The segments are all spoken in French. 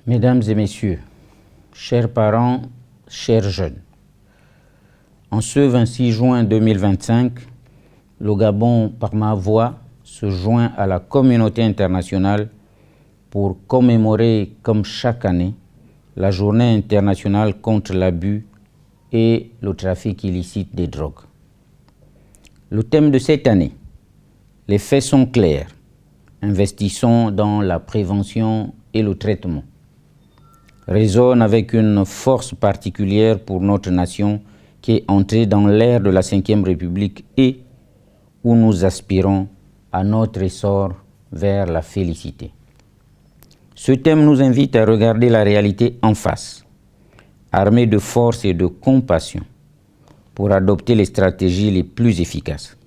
Mesdames et messieurs, chers parents, chers jeunes, en ce 26 juin 2025, le Gabon, par ma voix, se joint à la communauté internationale pour commémorer, comme chaque année, la journée internationale contre l'abus et le trafic illicite des drogues. Le thème de cette année, les faits sont clairs. Investissons dans la prévention et le traitement, résonne avec une force particulière pour notre nation qui est entrée dans l'ère de la Ve République et où nous aspirons à notre essor vers la félicité. Ce thème nous invite à regarder la réalité en face, armés de force et de compassion, pour adopter les stratégies les plus efficaces.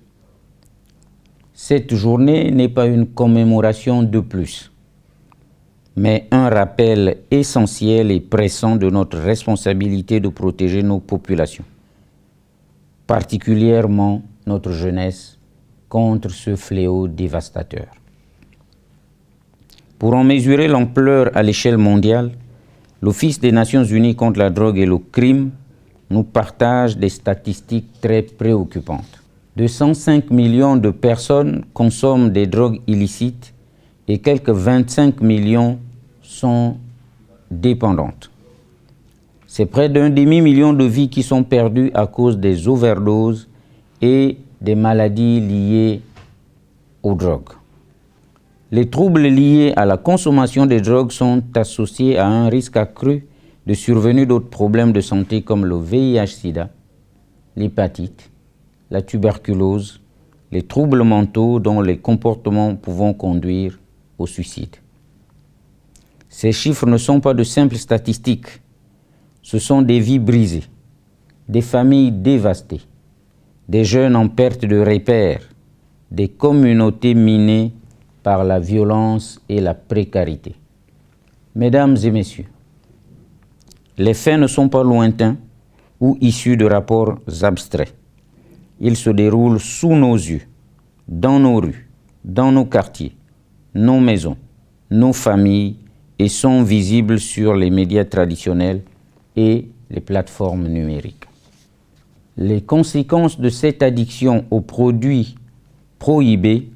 Cette journée n'est pas une commémoration de plus, mais un rappel essentiel et pressant de notre responsabilité de protéger nos populations, particulièrement notre jeunesse, contre ce fléau dévastateur. Pour en mesurer l'ampleur à l'échelle mondiale, l'Office des Nations Unies contre la drogue et le crime nous partage des statistiques très préoccupantes. 205 millions de personnes consomment des drogues illicites et quelques 25 millions sont dépendantes. C'est près d'un demi-million de vies qui sont perdues à cause des overdoses et des maladies liées aux drogues. Les troubles liés à la consommation des drogues sont associés à un risque accru de survenue d'autres problèmes de santé comme le VIH-Sida, l'hépatite, la tuberculose, les troubles mentaux dont les comportements pouvant conduire au suicide. Ces chiffres ne sont pas de simples statistiques, ce sont des vies brisées, des familles dévastées, des jeunes en perte de repères, des communautés minées par la violence et la précarité. Mesdames et messieurs, les faits ne sont pas lointains ou issus de rapports abstraits. Ils se déroulent sous nos yeux, dans nos rues, dans nos quartiers, nos maisons, nos familles et sont visibles sur les médias traditionnels et les plateformes numériques. Les conséquences de cette addiction aux produits prohibés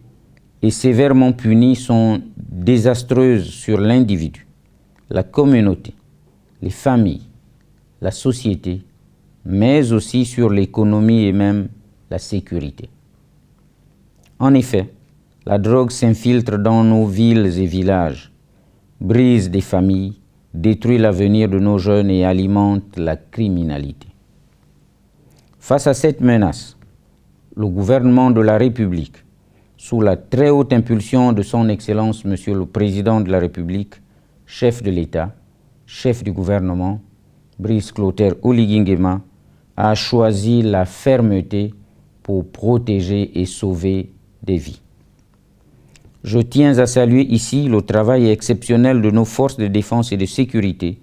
et sévèrement punis sont désastreuses sur l'individu, la communauté, les familles, la société, mais aussi sur l'économie et même la sécurité. En effet, la drogue s'infiltre dans nos villes et villages, brise des familles, détruit l'avenir de nos jeunes et alimente la criminalité. Face à cette menace, le gouvernement de la République, sous la très haute impulsion de son Excellence Monsieur le Président de la République, chef de l'État, chef du gouvernement, Brice Clotaire Oligui Nguema, a choisi la fermeté pour protéger et sauver des vies. Je tiens à saluer ici le travail exceptionnel de nos forces de défense et de sécurité,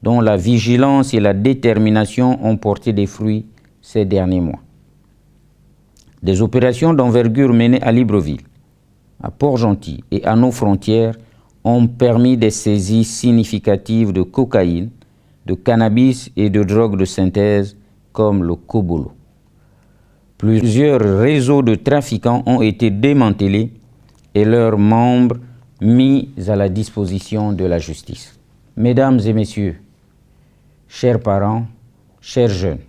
dont la vigilance et la détermination ont porté des fruits ces derniers mois. Des opérations d'envergure menées à Libreville, à Port-Gentil et à nos frontières ont permis des saisies significatives de cocaïne, de cannabis et de drogues de synthèse comme le cobolo. Plusieurs réseaux de trafiquants ont été démantelés et leurs membres mis à la disposition de la justice. Mesdames et messieurs, chers parents, chers jeunes,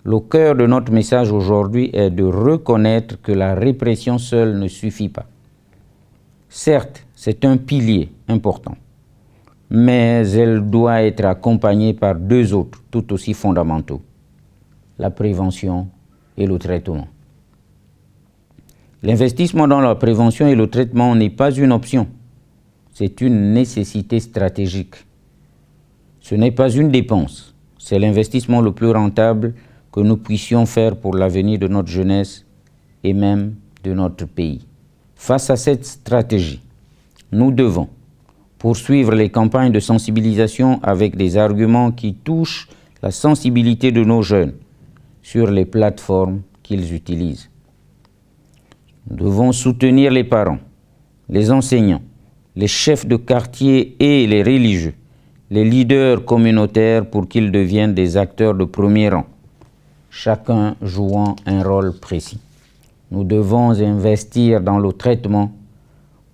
le cœur de notre message aujourd'hui est de reconnaître que la répression seule ne suffit pas. Certes, c'est un pilier important, mais elle doit être accompagnée par deux autres tout aussi fondamentaux, la prévention et le traitement. L'investissement dans la prévention et le traitement n'est pas une option, c'est une nécessité stratégique. Ce n'est pas une dépense, c'est l'investissement le plus rentable que nous puissions faire pour l'avenir de notre jeunesse et même de notre pays. Face à cette stratégie, nous devons poursuivre les campagnes de sensibilisation avec des arguments qui touchent la sensibilité de nos jeunes sur les plateformes qu'ils utilisent. Nous devons soutenir les parents, les enseignants les chefs de quartier et les religieux, les leaders communautaires pour qu'ils deviennent des acteurs de premier rang, chacun jouant un rôle précis. Nous devons investir dans le traitement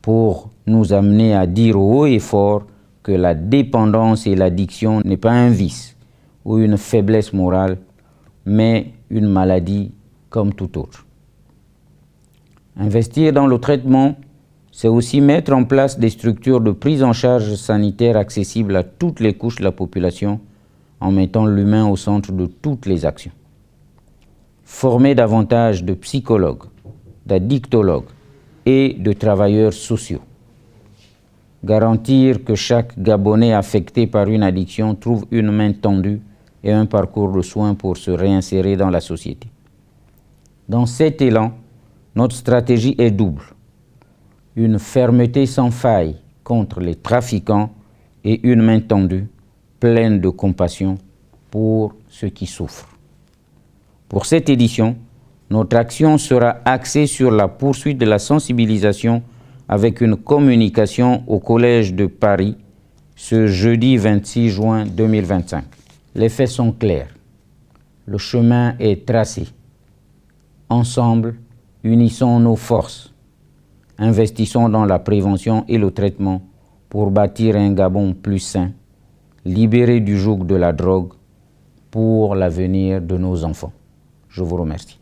pour nous amener à dire haut et fort que la dépendance et l'addiction n'est pas un vice ou une faiblesse morale, mais une maladie comme tout autre. Investir dans le traitement, c'est aussi mettre en place des structures de prise en charge sanitaire accessibles à toutes les couches de la population en mettant l'humain au centre de toutes les actions. Former davantage de psychologues, d'addictologues et de travailleurs sociaux. Garantir que chaque Gabonais affecté par une addiction trouve une main tendue et un parcours de soins pour se réinsérer dans la société. Dans cet élan, notre stratégie est double. Une fermeté sans faille contre les trafiquants et une main tendue, pleine de compassion pour ceux qui souffrent. Pour cette édition, notre action sera axée sur la poursuite de la sensibilisation avec une communication au Collège de Paris ce jeudi 26 juin 2025. Les faits sont clairs. Le chemin est tracé. Ensemble, unissons nos forces. Investissons dans la prévention et le traitement pour bâtir un Gabon plus sain, libéré du joug de la drogue pour l'avenir de nos enfants. Je vous remercie.